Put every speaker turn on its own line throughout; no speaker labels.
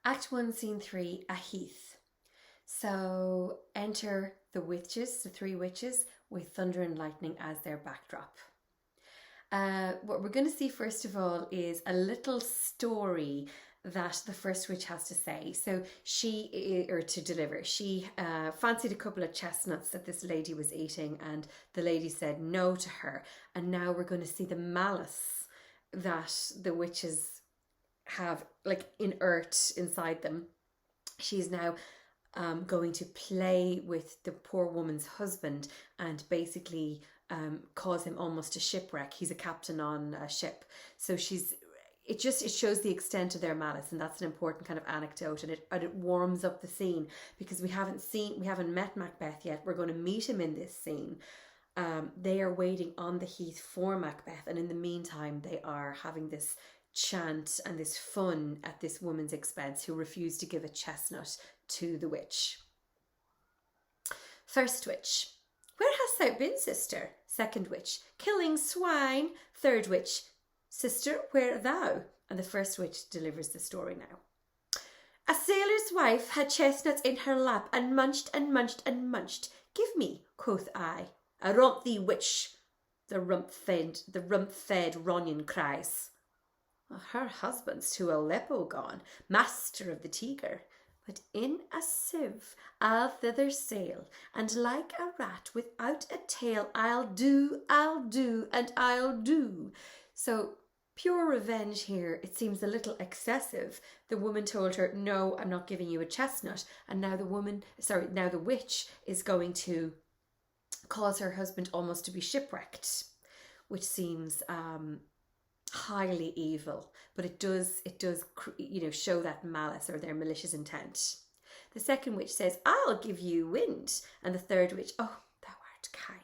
Act 1, Scene 3, a heath. So enter the witches, the three witches, with thunder and lightning as their backdrop. What we're going to see first of all is a little story that the first witch has to say. So she fancied a couple of chestnuts that this lady was eating, and the lady said no to her. And now we're going to see the malice that the witches have, like, inert inside them. She's now going to play with the poor woman's husband and basically cause him almost to shipwreck. He's a captain on a ship. So it shows the extent of their malice, and that's an important kind of anecdote, and it warms up the scene, because we haven't met Macbeth yet. We're going to meet him in this scene. They are waiting on the heath for Macbeth, and in the meantime they are having this chant and this fun at this woman's expense, who refused to give a chestnut to the witch. First witch: where hast thou been, sister? Second witch: killing swine. Third witch: sister, where thou? And the first witch delivers the story now. A sailor's wife had chestnuts in her lap, and munched and munched and munched. Give me, quoth I. A rump thee, witch, the rump-fed Ronion cries. Her husband's to Aleppo gone, master of the Tiger. But in a sieve I'll thither sail, and like a rat without a tail, I'll do, and I'll do. So pure revenge here. It seems a little excessive. The woman told her, no, I'm not giving you a chestnut. And now the witch is going to cause her husband almost to be shipwrecked, which seems highly evil, but it does show that malice or their malicious intent. The second witch says, I'll give you wind. And the third witch, oh, thou art kind.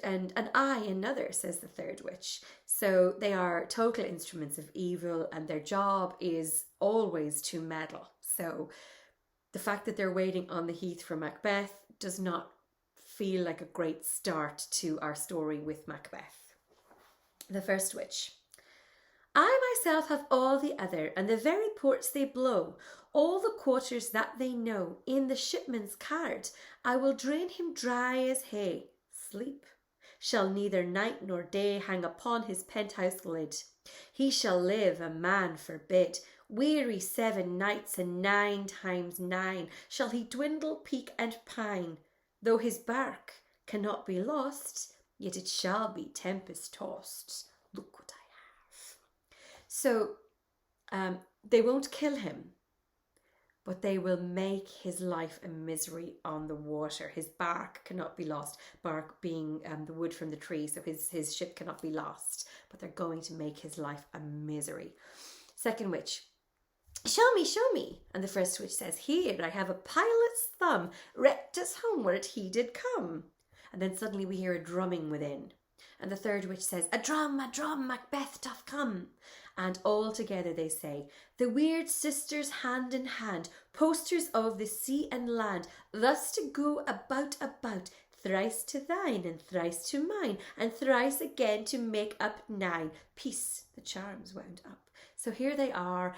And I another, says the third witch. So they are total instruments of evil, and their job is always to meddle. So the fact that they're waiting on the heath for Macbeth does not feel like a great start to our story with Macbeth. The first witch: I myself have all the other, and the very ports they blow, all the quarters that they know, in the shipman's card. I will drain him dry as hay. Sleep shall neither night nor day hang upon his penthouse lid. He shall live, a man forbid. Weary 7 nights, and 9 times 9 shall he dwindle, peak, and pine. Though his bark cannot be lost, yet it shall be tempest tossed. Look what I have. So they won't kill him, but they will make his life a misery on the water. His bark cannot be lost, bark being the wood from the tree, so his ship cannot be lost, but they're going to make his life a misery. Second witch: show me. And the first witch says, here I have a pilot's thumb, rectus homeward he did come. And then suddenly we hear a drumming within. And the third witch says, a drum, Macbeth doth come. And all together they say, the weird sisters hand in hand, posters of the sea and land, thus to go about, thrice to thine, and thrice to mine, and thrice again to make up 9. Peace, the charms wound up. So here they are,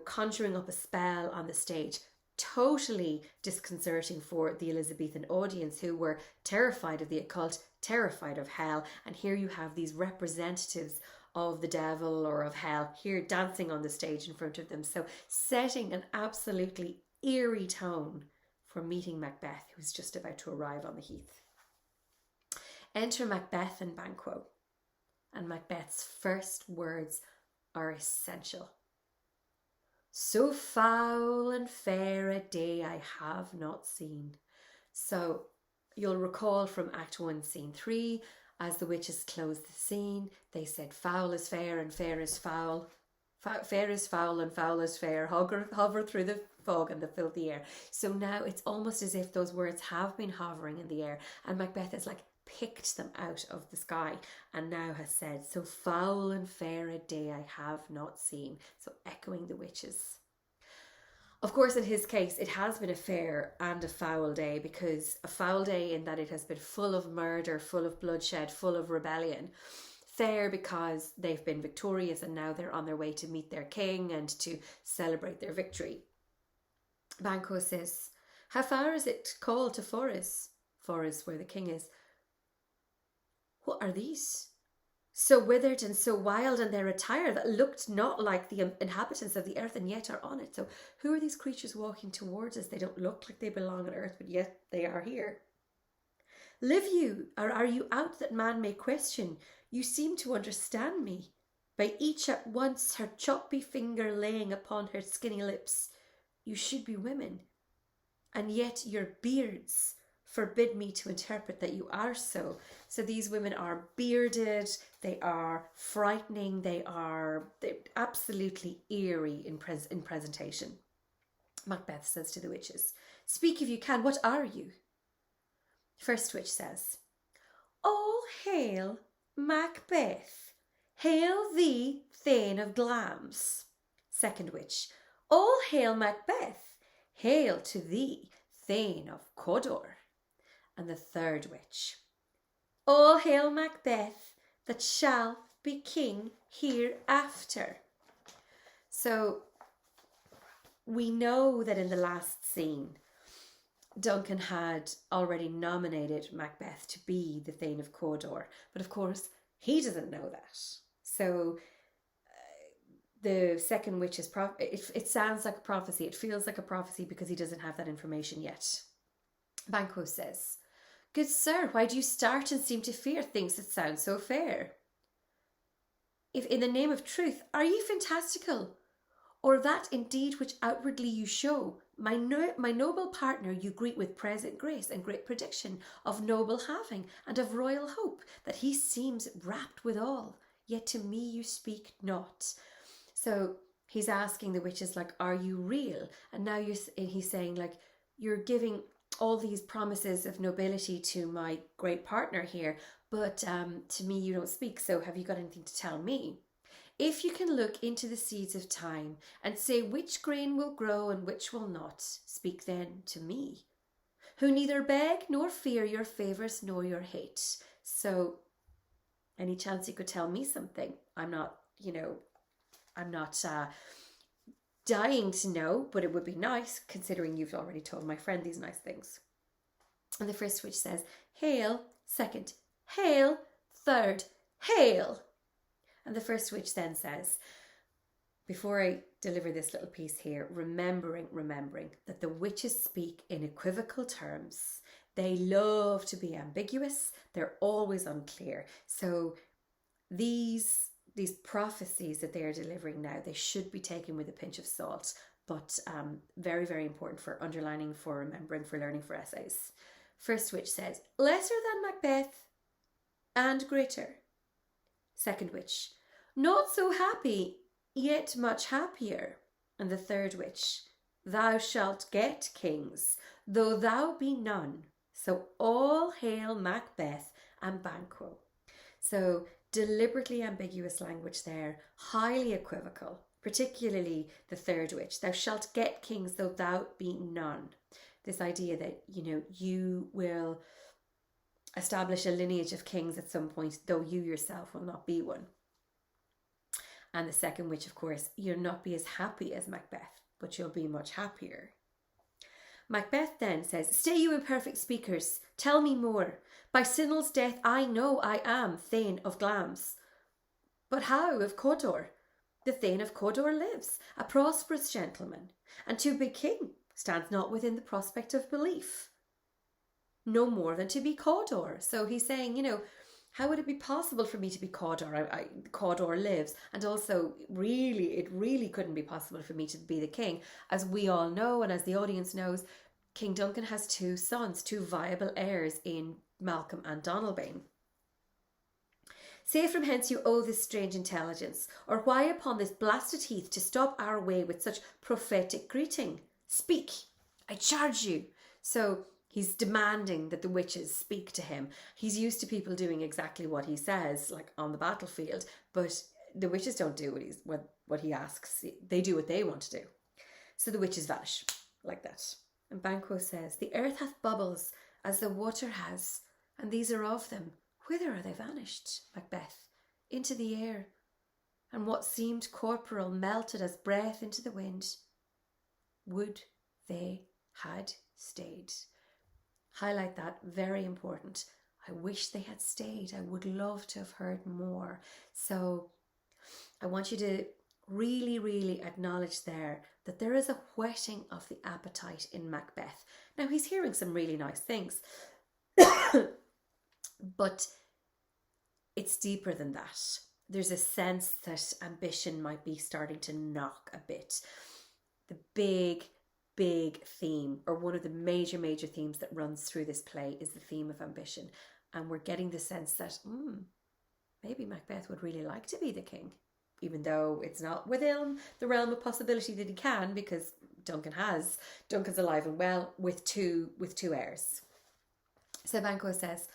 conjuring up a spell on the stage. Totally disconcerting for the Elizabethan audience, who were terrified of the occult, terrified of hell. And here you have these representatives of the devil or of hell here dancing on the stage in front of them. So setting an absolutely eerie tone for meeting Macbeth, who's just about to arrive on the heath. Enter Macbeth and Banquo. And Macbeth's first words are essential. So foul and fair a day I have not seen. So you'll recall from Act 1, Scene 3, as the witches closed the scene, they said foul is fair and fair is foul. Fair is foul and foul is fair. Hover through the fog and the filthy air. So now it's almost as if those words have been hovering in the air, and Macbeth has picked them out of the sky and now has said, so foul and fair a day I have not seen. So echoing the witches. Of course, in his case, it has been a fair and a foul day, because a foul day in that it has been full of murder, full of bloodshed, full of rebellion. fair because they've been victorious and now they're on their way to meet their king and to celebrate their victory. Banquo says, how far is it called to Forres? Forres, where the king is. What are these? So withered and so wild, and their attire that looked not like the inhabitants of the earth, and yet are on it. So who are these creatures walking towards us? They don't look like they belong on earth, but yet they are here. Live you, or are you out that man may question? You seem to understand me. By each at once her choppy finger laying upon her skinny lips. You should be women, and yet your beards forbid me to interpret that you are so. So these women are bearded, they are frightening, they're absolutely eerie in presentation. Macbeth says to the witches, speak if you can, what are you? First witch says, all hail Macbeth, hail thee, Thane of Glamis. Second witch, all hail Macbeth, hail to thee, Thane of Cawdor. And the third witch, all hail Macbeth, that shall be king hereafter. So we know that in the last scene, Duncan had already nominated Macbeth to be the Thane of Cawdor, but of course he doesn't know that. So the second witch is it sounds like a prophecy. It feels like a prophecy because he doesn't have that information yet. Banquo says, good sir, why do you start and seem to fear things that sound so fair? If in the name of truth, are ye fantastical? Or that indeed which outwardly you show, my noble partner you greet with present grace and great prediction of noble having and of royal hope, that he seems rapt withal, yet to me you speak not. So he's asking the witches, like, are you real? And now he's saying, like, you're giving all these promises of nobility to my great partner here, but to me you don't speak, so have you got anything to tell me? If you can look into the seeds of time and say which grain will grow and which will not, speak then to me, who neither beg nor fear your favours nor your hate. So any chance you could tell me something? I'm not dying to know, but it would be nice considering you've already told my friend these nice things. And the first witch says, hail. Second, hail. Third, hail. And the first witch then says, before I deliver this little piece here, remembering that the witches speak in equivocal terms. They love to be ambiguous. They're always unclear. So these prophecies that they are delivering now, they should be taken with a pinch of salt, but very, very important for underlining, for remembering, for learning, for essays. First witch says, lesser than Macbeth and greater. Second witch, not so happy, yet much happier. And the third witch, thou shalt get kings, though thou be none. So all hail Macbeth and Banquo. So deliberately ambiguous language there, highly equivocal, particularly the third witch, thou shalt get kings, though thou be none. This idea that, you will establish a lineage of kings at some point, though you yourself will not be one. And the second witch, of course, you'll not be as happy as Macbeth, but you'll be much happier. Macbeth then says, stay you imperfect speakers, tell me more. By Sinel's death I know I am Thane of Glamis. But how of Cawdor? The Thane of Cawdor lives, a prosperous gentleman, and to be king stands not within the prospect of belief. No more than to be Cawdor. So he's saying, how would it be possible for me to be Cawdor? Cawdor lives. And also, it really couldn't be possible for me to be the king. As we all know, and as the audience knows, King Duncan has two sons, two viable heirs in Malcolm and Donalbain. Say from hence you owe this strange intelligence, or why upon this blasted heath to stop our way with such prophetic greeting? Speak, I charge you. So he's demanding that the witches speak to him. He's used to people doing exactly what he says, like on the battlefield, but the witches don't do what he asks. They do what they want to do. So the witches vanish like that. And Banquo says, the earth hath bubbles as the water has, and these are of them. Whither are they vanished, Macbeth? into the air, and what seemed corporal melted as breath into the wind. Would they had stayed. Highlight that, very important. I wish they had stayed. I would love to have heard more. So I want you to really, really acknowledge there that there is a whetting of the appetite in Macbeth. Now, he's hearing some really nice things, but it's deeper than that. There's a sense that ambition might be starting to knock a bit. The big theme, or one of the major themes that runs through this play, is the theme of ambition. And we're getting the sense that maybe Macbeth would really like to be the king, even though it's not within the realm of possibility that he can, because Duncan's alive and well with two heirs. So Banquo says,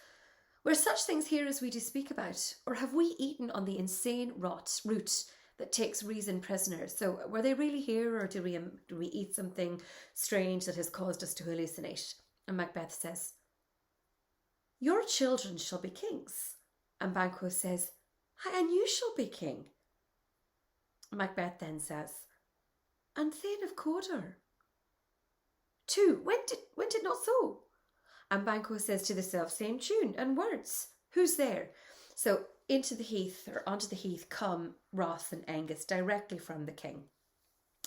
"Were such things here as we do speak about, or have we eaten on the insane root that takes reason prisoners? So were they really here, or do we eat something strange that has caused us to hallucinate?" And Macbeth says, "Your children shall be kings." And Banquo says, "And you shall be king." Macbeth then says, "And Thane of Cawdor too, when did not so?" And Banquo says to the self-same tune and words, "Who's there?" So onto the heath come Ross and Angus directly from the king.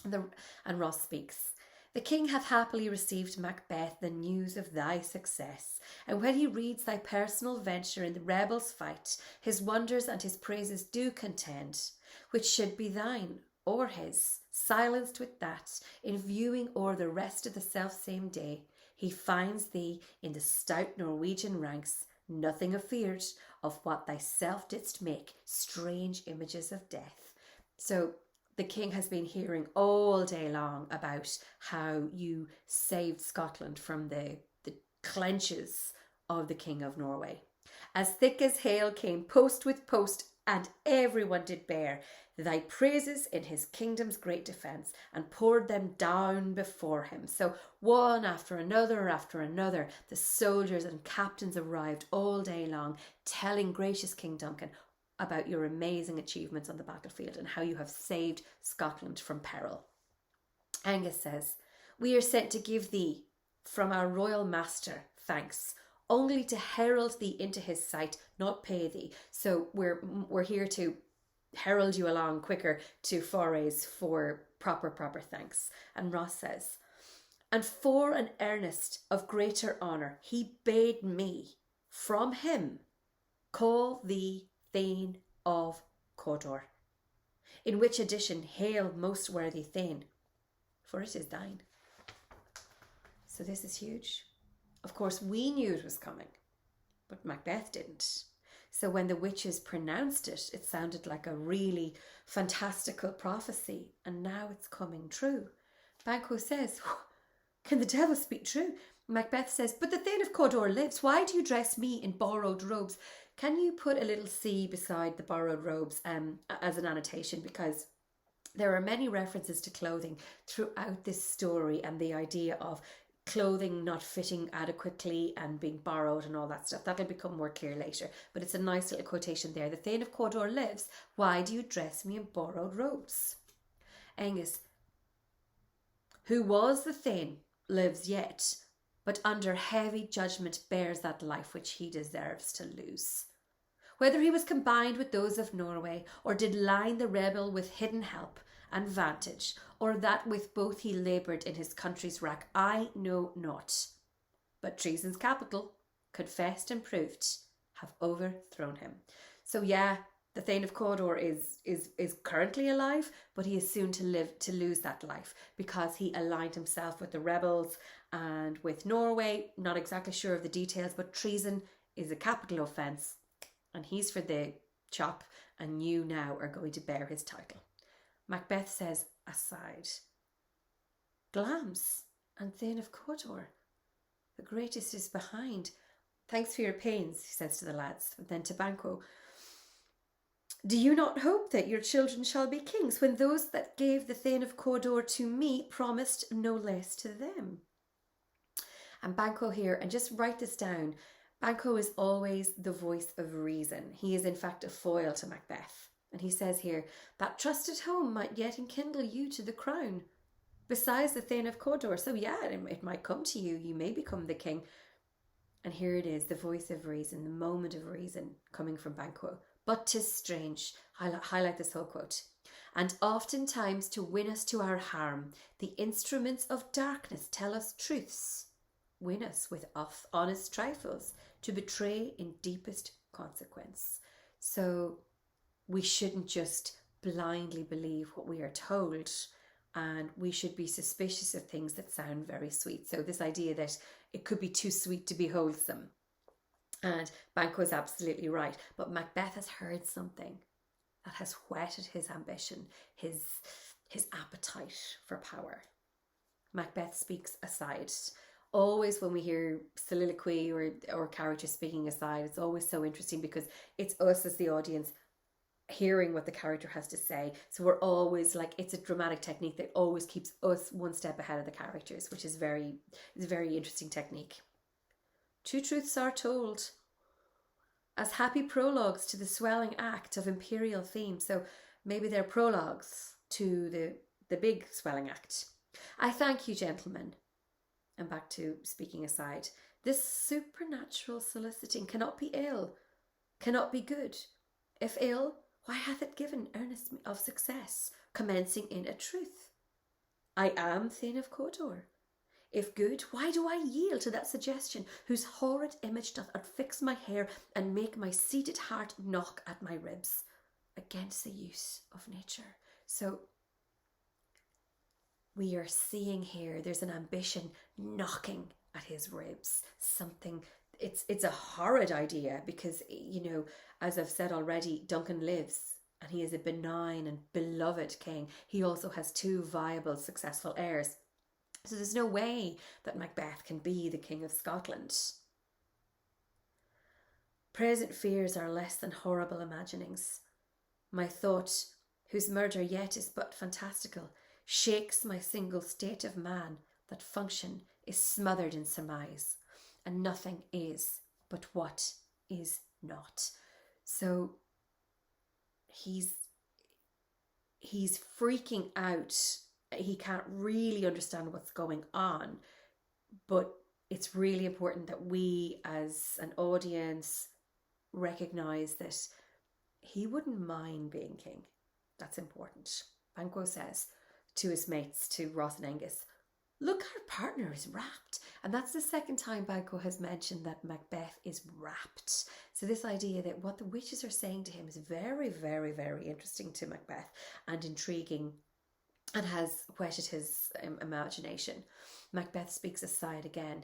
And Ross speaks. "The king hath happily received, Macbeth, the news of thy success. And when he reads thy personal venture in the rebels' fight, his wonders and his praises do contend, which should be thine or his. Silenced with that, in viewing o'er the rest of the self-same day, he finds thee in the stout Norwegian ranks, nothing afeard of what thyself didst make, strange images of death." So the king has been hearing all day long about how you saved Scotland from the clenches of the King of Norway. "As thick as hail came post with post, and everyone did bear thy praises in his kingdom's great defence, and poured them down before him." So one after another, the soldiers and captains arrived all day long, telling gracious King Duncan about your amazing achievements on the battlefield and how you have saved Scotland from peril. Angus says, "We are sent to give thee, from our royal master, thanks, only to herald thee into his sight, not pay thee." So we're here to herald you along quicker to forays for proper thanks. And Ross says, "And for an earnest of greater honour, he bade me from him call thee Thane of Cawdor. In which addition, hail, most worthy Thane, for it is thine." So this is huge. Of course, we knew it was coming, but Macbeth didn't. So when the witches pronounced it, it sounded like a really fantastical prophecy, and now it's coming true. Banquo says, "Can the devil speak true?" Macbeth says, "But the Thane of Cawdor lives. Why do you dress me in borrowed robes?" Can you put a little C beside the borrowed robes as an annotation? Because there are many references to clothing throughout this story, and the idea of clothing not fitting adequately and being borrowed and all that stuff. That'll become more clear later, but it's a nice little quotation there. "The Thane of Cawdor lives. Why do you dress me in borrowed robes?" Angus, "Who was the Thane, lives yet, but under heavy judgment bears that life which he deserves to lose. Whether he was combined with those of Norway, or did line the rebel with hidden help and vantage, or that with both he laboured in his country's wrack, I know not. But treason's capital, confessed and proved, have overthrown him." So yeah, the Thane of Cawdor is currently alive, but he is soon to lose that life because he aligned himself with the rebels and with Norway. Not exactly sure of the details, but treason is a capital offence, and he's for the chop, and you now are going to bear his title. Macbeth says, aside, "Glams and Thane of Cawdor, the greatest is behind. Thanks for your pains," he says to the lads. And then to Banquo, "Do you not hope that your children shall be kings, when those that gave the Thane of Cawdor to me promised no less to them?" And Banquo here, and just write this down, Banquo is always the voice of reason. He is in fact a foil to Macbeth. And he says here, that trusted home might yet enkindle you to the crown, besides the Thane of Cawdor. So yeah, it might come to you. You may become the king. And here it is, the voice of reason, the moment of reason coming from Banquo. But 'tis strange, highlight this whole quote. And oftentimes to win us to our harm, the instruments of darkness tell us truths, win us with honest trifles, to betray in deepest consequence. So we shouldn't just blindly believe what we are told, and we should be suspicious of things that sound very sweet. So this idea that it could be too sweet to be wholesome. And Banquo is absolutely right. But Macbeth has heard something that has whetted his ambition, his appetite for power. Macbeth speaks aside. Always when we hear soliloquy or characters speaking aside, it's always so interesting because it's us as the audience hearing what the character has to say. So we're always like, it's a dramatic technique that always keeps us one step ahead of the characters, which is a very interesting technique. Two truths are told as happy prologues to the swelling act of imperial theme. So maybe they're prologues to the big swelling act. I thank you, gentlemen. And back to speaking aside. This supernatural soliciting cannot be ill, cannot be good. If ill, why hath it given earnest of success, commencing in a truth? I am Thane of Cawdor. If good, why do I yield to that suggestion, whose horrid image doth unfix my hair, and make my seated heart knock at my ribs, against the use of nature? So we are seeing here, there's an ambition knocking at his ribs, something. It's a horrid idea because, you know, as I've said already, Duncan lives and he is a benign and beloved king. He also has two viable, successful heirs. So there's no way that Macbeth can be the King of Scotland. Present fears are less than horrible imaginings. My thought, whose murder yet is but fantastical, shakes my single state of man, that function is smothered in surmise, and nothing is but what is not. So he's freaking out. He can't really understand what's going on, but it's really important that we as an audience recognize that he wouldn't mind being king. That's important. Banquo says to his mates, to Ross and Angus, look, our partner is wrapped. And that's the second time Banquo has mentioned that Macbeth is wrapped. So this idea that what the witches are saying to him is very, very, very interesting to Macbeth and intriguing, and has whetted his imagination. Macbeth speaks aside again.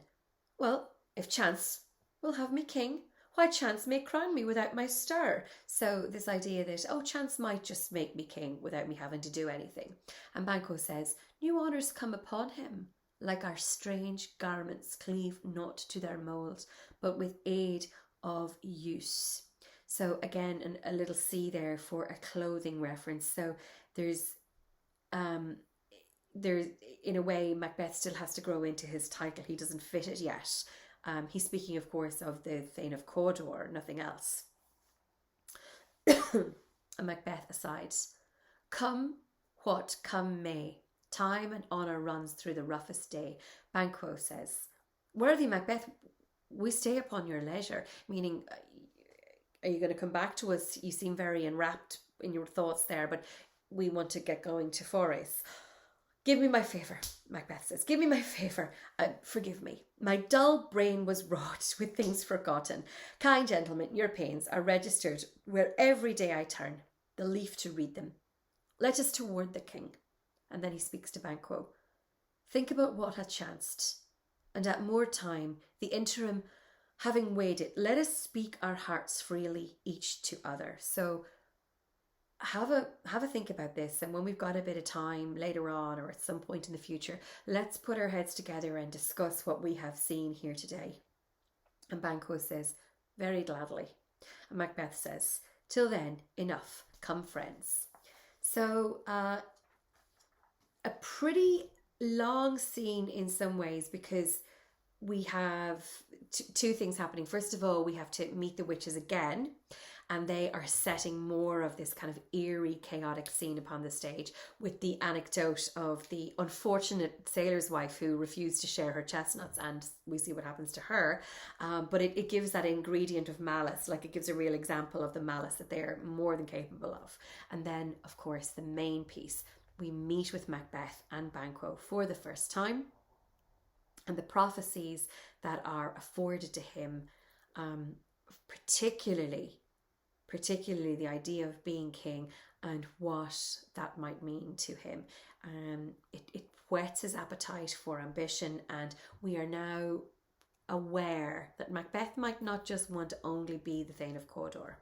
Well, if chance will have me king, why chance may crown me without my stir. So this idea that, chance might just make me king without me having to do anything. And Banquo says, new honours come upon him, like our strange garments cleave not to their mould, but with aid of use. So again, a little C there for a clothing reference. So there's in a way, Macbeth still has to grow into his title. He doesn't fit it yet. He's speaking, of course, of the Thane of Cawdor, nothing else. And Macbeth aside, come what come may, time and honour runs through the roughest day. Banquo says, worthy Macbeth, we stay upon your leisure, meaning, are you going to come back to us? You seem very enwrapped in your thoughts there, but we want to get going to forays. Give me my favour, Macbeth says. Give me my favour. Forgive me. My dull brain was wrought with things forgotten. Kind gentlemen, your pains are registered where every day I turn the leaf to read them. Let us toward the king. And then he speaks to Banquo. Think about what hath chanced, and at more time, the interim having weighed it, let us speak our hearts freely each to other. So have a think about this, and when we've got a bit of time later on or at some point in the future, let's put our heads together and discuss what we have seen here today. And Banquo says, very gladly. And Macbeth says, till then, enough, come friends. So a pretty long scene in some ways, because we have two things happening. First of all, we have to meet the witches again, and they are setting more of this kind of eerie, chaotic scene upon the stage, with the anecdote of the unfortunate sailor's wife who refused to share her chestnuts, and we see what happens to her. But it gives that ingredient of malice, like it gives a real example of the malice that they're more than capable of. And then, of course, the main piece, we meet with Macbeth and Banquo for the first time, and the prophecies that are afforded to him, particularly the idea of being king and what that might mean to him. It whets his appetite for ambition, and we are now aware that Macbeth might not just want to only be the Thane of Cawdor.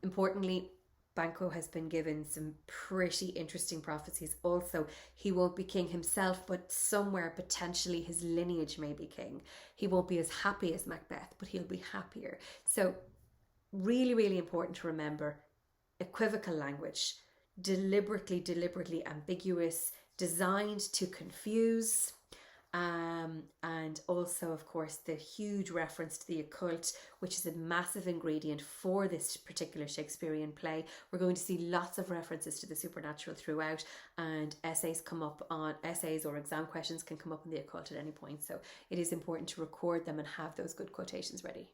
Importantly, Banquo has been given some pretty interesting prophecies also. He won't be king himself, but somewhere potentially his lineage may be king. He won't be as happy as Macbeth, but he'll be happier. So really, really important to remember: equivocal language, deliberately ambiguous, designed to confuse. And also, of course, the huge reference to the occult, which is a massive ingredient for this particular Shakespearean play. We're going to see lots of references to the supernatural throughout, and essays or exam questions can come up on the occult at any point. So it is important to record them and have those good quotations ready.